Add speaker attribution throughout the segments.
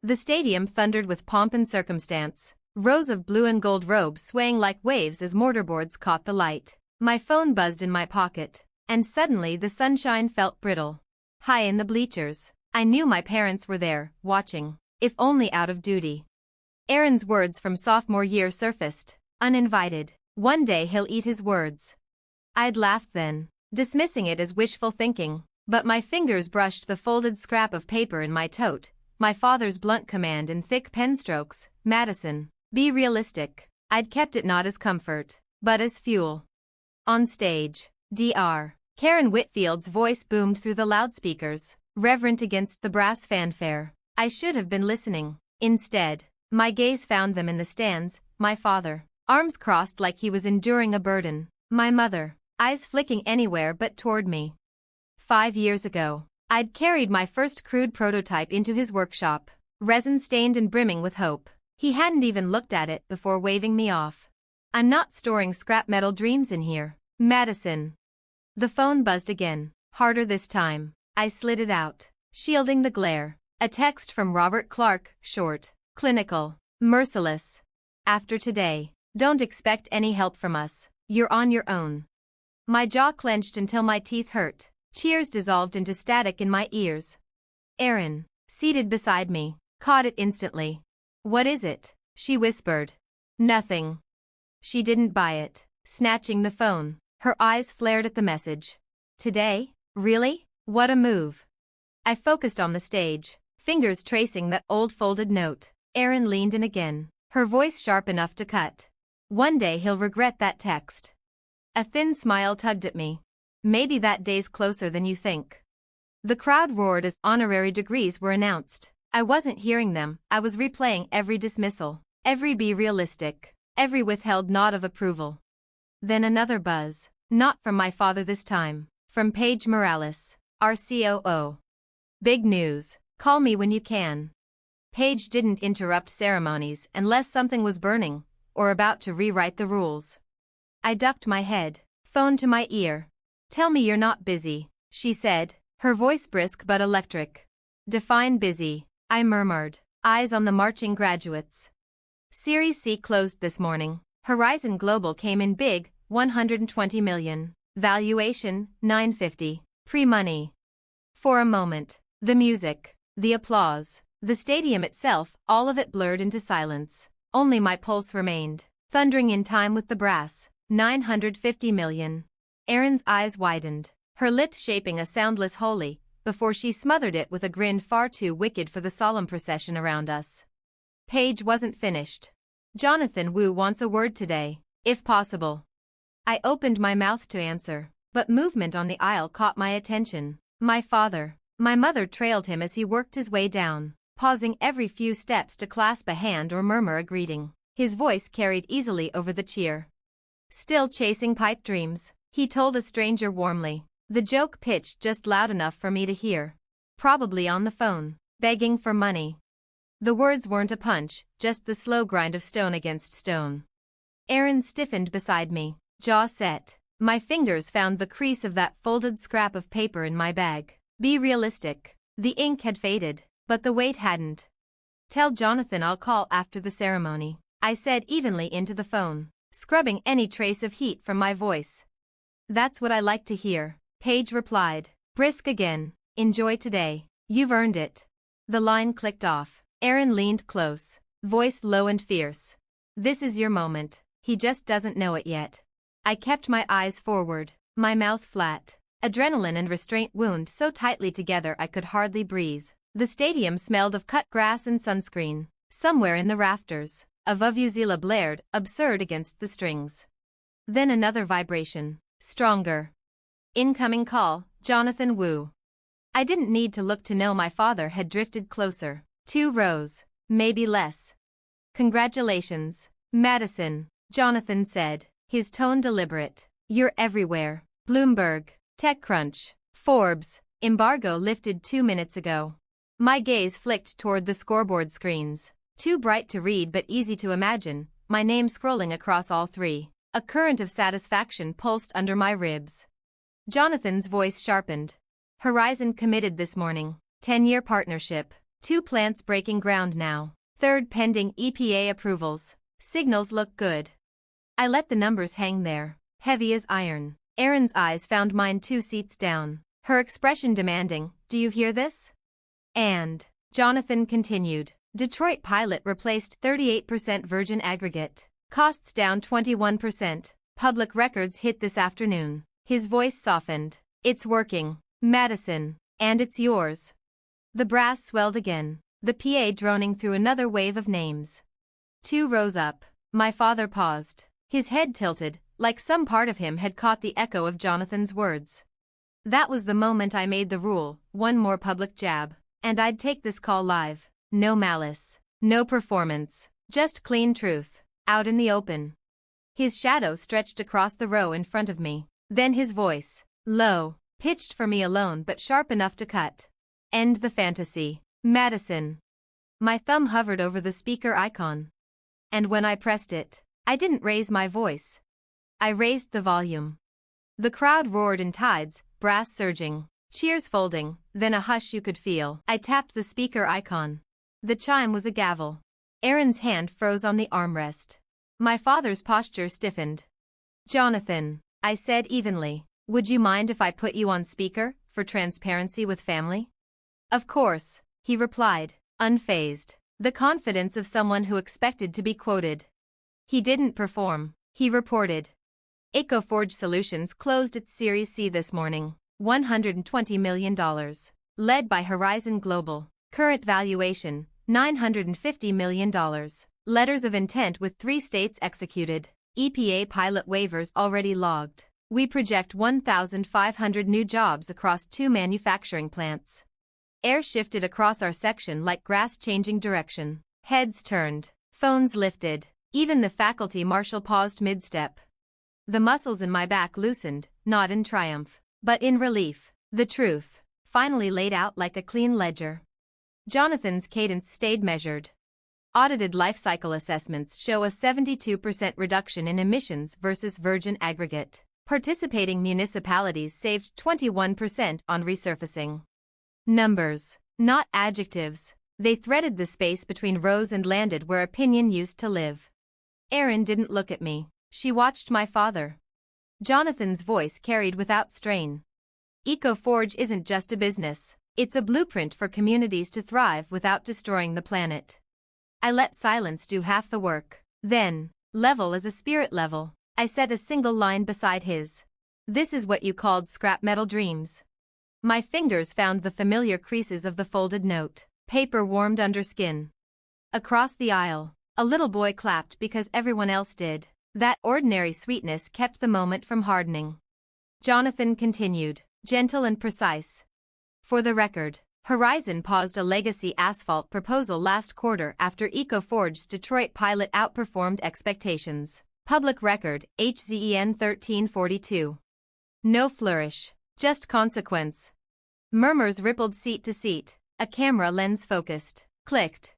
Speaker 1: The stadium thundered with pomp and circumstance. Rows of blue and gold robes swaying like waves as mortarboards caught the light. My phone buzzed in my pocket. And suddenly the sunshine felt brittle. High in the bleachers, I knew my parents were there, watching, if only out of duty. Aaron's words from sophomore year surfaced, uninvited. One day he'll eat his words. I'd laughed then, dismissing it as wishful thinking, but my fingers brushed the folded scrap of paper in my tote, my father's blunt command in thick pen strokes, Madison, be realistic. I'd kept it not as comfort, but as fuel. On stage, Dr. Karen Whitfield's voice boomed through the loudspeakers, reverent against the brass fanfare. I should have been listening. Instead, my gaze found them in the stands, my father, arms crossed like he was enduring a burden, my mother, eyes flicking anywhere but toward me. 5 years ago, I'd carried my first crude prototype into his workshop, resin-stained and brimming with hope. He hadn't even looked at it before waving me off. I'm not storing scrap metal dreams in here, Madison. The phone buzzed again, harder this time. I slid it out, shielding the glare. A text from Robert Clark, short, clinical, merciless. After today, don't expect any help from us. You're on your own. My jaw clenched until my teeth hurt. Cheers dissolved into static in my ears. Erin, seated beside me, caught it instantly. What is it? She whispered. Nothing. She didn't buy it, snatching the phone. Her eyes flared at the message. Today? Really? What a move. I focused on the stage, fingers tracing that old folded note. Erin leaned in again, her voice sharp enough to cut. One day he'll regret that text. A thin smile tugged at me. Maybe that day's closer than you think. The crowd roared as honorary degrees were announced. I wasn't hearing them, I was replaying every dismissal, every be realistic, every withheld nod of approval. Then another buzz, not from my father this time, from Paige Morales, our COO. Big news, call me when you can. Paige didn't interrupt ceremonies unless something was burning, or about to rewrite the rules. I ducked my head, phone to my ear. Tell me you're not busy, she said, her voice brisk but electric. Define busy, I murmured, eyes on the marching graduates. Series C closed this morning. Horizon Global came in big, 120 million. Valuation, 950. Pre-money. For a moment, the music, the applause, the stadium itself, all of it blurred into silence. Only my pulse remained, thundering in time with the brass. 950 million. Erin's eyes widened, her lips shaping a soundless holy, before she smothered it with a grin far too wicked for the solemn procession around us. Paige wasn't finished. Jonathan Wu wants a word today, if possible. I opened my mouth to answer, but movement on the aisle caught my attention. My father. My mother trailed him as he worked his way down, pausing every few steps to clasp a hand or murmur a greeting. His voice carried easily over the cheer. Still chasing pipe dreams, he told a stranger warmly. The joke pitched just loud enough for me to hear. Probably on the phone, begging for money. The words weren't a punch, just the slow grind of stone against stone. Erin stiffened beside me, jaw set. My fingers found the crease of that folded scrap of paper in my bag. Be realistic. The ink had faded, but the weight hadn't. Tell Jonathan I'll call after the ceremony, I said evenly into the phone, scrubbing any trace of heat from my voice. That's what I like to hear, Paige replied, brisk again. Enjoy today. You've earned it. The line clicked off. Erin leaned close, voice low and fierce. This is your moment. He just doesn't know it yet. I kept my eyes forward, my mouth flat, adrenaline and restraint wound so tightly together I could hardly breathe. The stadium smelled of cut grass and sunscreen. Somewhere in the rafters, a vuvuzela blared, absurd against the strings. Then another vibration, stronger. Incoming call, Jonathan Wu. I didn't need to look to know my father had drifted closer. 2 rows, maybe less. Congratulations, Madison, Jonathan said, his tone deliberate. You're everywhere. Bloomberg, TechCrunch, Forbes, embargo lifted 2 minutes ago. My gaze flicked toward the scoreboard screens. Too bright to read but easy to imagine, my name scrolling across all 3. A current of satisfaction pulsed under my ribs. Jonathan's voice sharpened. Horizon committed this morning. 10-year partnership. 2 plants breaking ground now. 3rd pending EPA approvals. Signals look good. I let the numbers hang there, heavy as iron. Erin's eyes found mine 2 seats down. Her expression demanding, "Do you hear this?" And Jonathan continued. Detroit pilot replaced 38% virgin aggregate. Costs down 21%. Public records hit this afternoon. His voice softened. It's working, Madison. And it's yours. The brass swelled again, the PA droning through another wave of names. 2 rows up. My father paused. His head tilted, like some part of him had caught the echo of Jonathan's words. That was the moment I made the rule, one more public jab, and I'd take this call live. No malice. No performance. Just clean truth. Out in the open. His shadow stretched across the row in front of me. Then his voice. Low. Pitched for me alone but sharp enough to cut. End the fantasy. Madison. My thumb hovered over the speaker icon. And when I pressed it, I didn't raise my voice. I raised the volume. The crowd roared in tides, brass surging, cheers folding, then a hush you could feel. I tapped the speaker icon. The chime was a gavel. Erin's hand froze on the armrest. My father's posture stiffened. Jonathan, I said evenly, would you mind if I put you on speaker, for transparency with family? Of course, he replied, unfazed, the confidence of someone who expected to be quoted. He didn't perform, he reported. Ecoforge Solutions closed its Series C this morning, $120 million. Led by Horizon Global. Current valuation, $950 million. Letters of intent with 3 states executed. EPA pilot waivers already logged. We project 1,500 new jobs across 2 manufacturing plants. Air shifted across our section like grass changing direction. Heads turned. Phones lifted. Even the faculty marshal paused mid-step. The muscles in my back loosened, not in triumph, but in relief. The truth, finally laid out like a clean ledger. Jonathan's cadence stayed measured. Audited life cycle assessments show a 72% reduction in emissions versus virgin aggregate. Participating municipalities saved 21% on resurfacing. Numbers, not adjectives. They threaded the space between rows and landed where opinion used to live. Erin didn't look at me. She watched my father. Jonathan's voice carried without strain. Ecoforge isn't just a business. It's a blueprint for communities to thrive without destroying the planet. I let silence do half the work. Then, level as a spirit level, I said a single line beside his. This is what you called scrap metal dreams. My fingers found the familiar creases of the folded note. Paper warmed under skin. Across the aisle, a little boy clapped because everyone else did. That ordinary sweetness kept the moment from hardening. Jonathan continued, gentle and precise. For the record, Horizon paused a legacy asphalt proposal last quarter after Ecoforge's Detroit pilot outperformed expectations. Public record, HZEN 1342. No flourish, just consequence. Murmurs rippled seat to seat, a camera lens focused, clicked.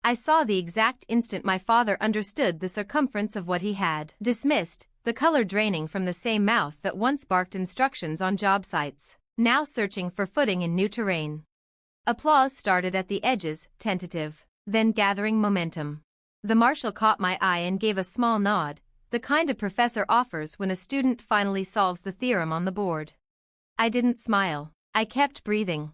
Speaker 1: I saw the exact instant my father understood the circumference of what he had dismissed, the color draining from the same mouth that once barked instructions on job sites, now searching for footing in new terrain. Applause started at the edges, tentative, then gathering momentum. The marshal caught my eye and gave a small nod, the kind a professor offers when a student finally solves the theorem on the board. I didn't smile. I kept breathing.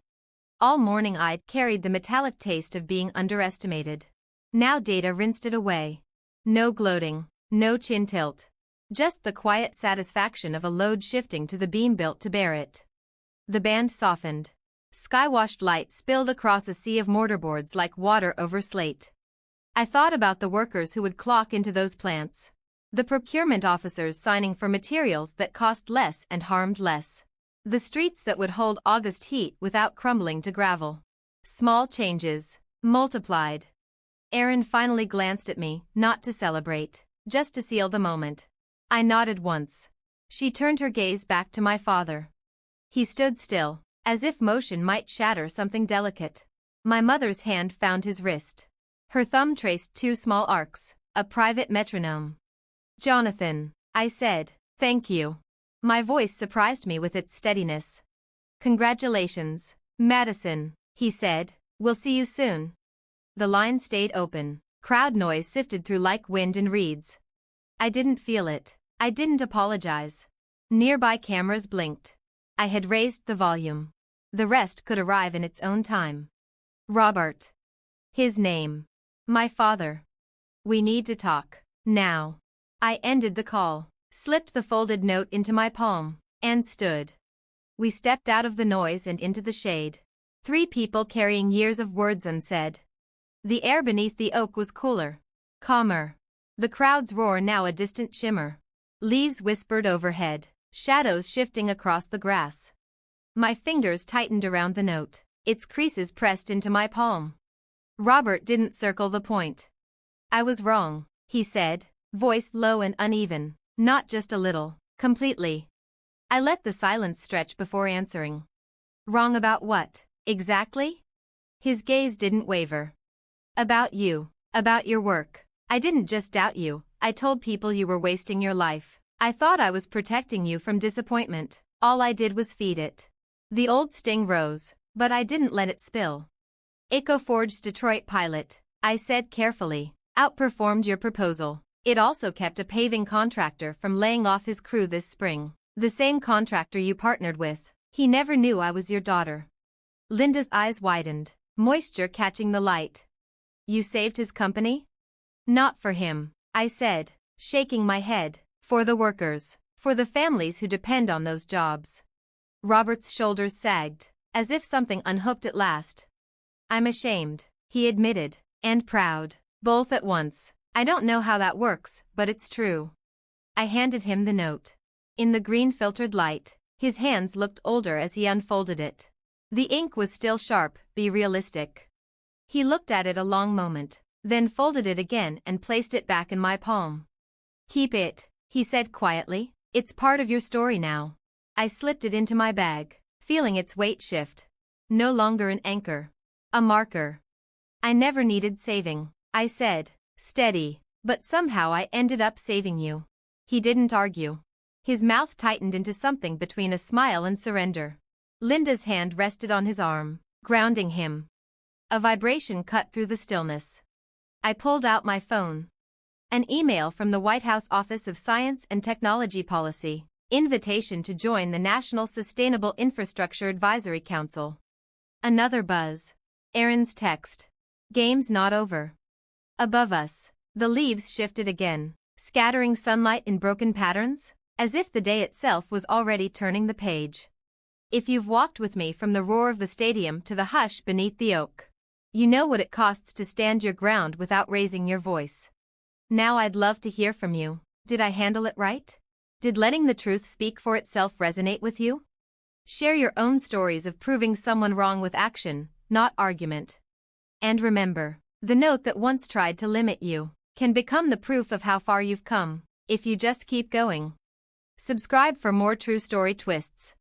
Speaker 1: All morning I'd carried the metallic taste of being underestimated. Now data rinsed it away. No gloating, no chin tilt. Just the quiet satisfaction of a load shifting to the beam built to bear it. The band softened. Sky-washed light spilled across a sea of mortarboards like water over slate. I thought about the workers who would clock into those plants. The procurement officers signing for materials that cost less and harmed less. The streets that would hold August heat without crumbling to gravel. Small changes, multiplied. Erin finally glanced at me, not to celebrate, just to seal the moment. I nodded once. She turned her gaze back to my father. He stood still, as if motion might shatter something delicate. My mother's hand found his wrist. Her thumb traced 2 small arcs, a private metronome. Jonathan, I said, thank you. My voice surprised me with its steadiness. Congratulations, Madison, he said, We'll see you soon. The line stayed open. Crowd noise sifted through like wind in reeds. I didn't feel it. I didn't apologize. Nearby cameras blinked. I had raised the volume. The rest could arrive in its own time. Robert. His name. My father. We need to talk. Now. I ended the call, slipped the folded note into my palm, and stood. We stepped out of the noise and into the shade. 3 people carrying years of words unsaid. The air beneath the oak was cooler, calmer. The crowd's roar now a distant shimmer. Leaves whispered overhead, shadows shifting across the grass. My fingers tightened around the note, its creases pressed into my palm. Robert didn't circle the point. I was wrong, he said, voice low and uneven, not just a little, completely. I let the silence stretch before answering. Wrong about what, exactly? His gaze didn't waver. About you, about your work. I didn't just doubt you, I told people you were wasting your life. I thought I was protecting you from disappointment, all I did was feed it. The old sting rose, but I didn't let it spill. EcoForge's Detroit pilot, I said carefully, outperformed your proposal. It also kept a paving contractor from laying off his crew this spring. The same contractor you partnered with. He never knew I was your daughter. Linda's eyes widened, moisture catching the light. You saved his company? Not for him, I said, shaking my head. For the workers, for the families who depend on those jobs. Robert's shoulders sagged, as if something unhooked at last. I'm ashamed, he admitted, and proud, both at once. I don't know how that works, but it's true. I handed him the note. In the green-filtered light, his hands looked older as he unfolded it. The ink was still sharp, be realistic. He looked at it a long moment, then folded it again and placed it back in my palm. Keep it, he said quietly. It's part of your story now. I slipped it into my bag, feeling its weight shift. No longer an anchor. A marker. I never needed saving, I said, steady, but somehow I ended up saving you. He didn't argue. His mouth tightened into something between a smile and surrender. Linda's hand rested on his arm, grounding him. A vibration cut through the stillness. I pulled out my phone. An email from the White House Office of Science and Technology Policy. Invitation to join the National Sustainable Infrastructure Advisory Council. Another buzz. Aaron's text. Game's not over. Above us, the leaves shifted again, scattering sunlight in broken patterns, as if the day itself was already turning the page. If you've walked with me from the roar of the stadium to the hush beneath the oak, you know what it costs to stand your ground without raising your voice. Now I'd love to hear from you. Did I handle it right? Did letting the truth speak for itself resonate with you? Share your own stories of proving someone wrong with action, not argument. And remember, the note that once tried to limit you can become the proof of how far you've come, if you just keep going. Subscribe for more true story twists.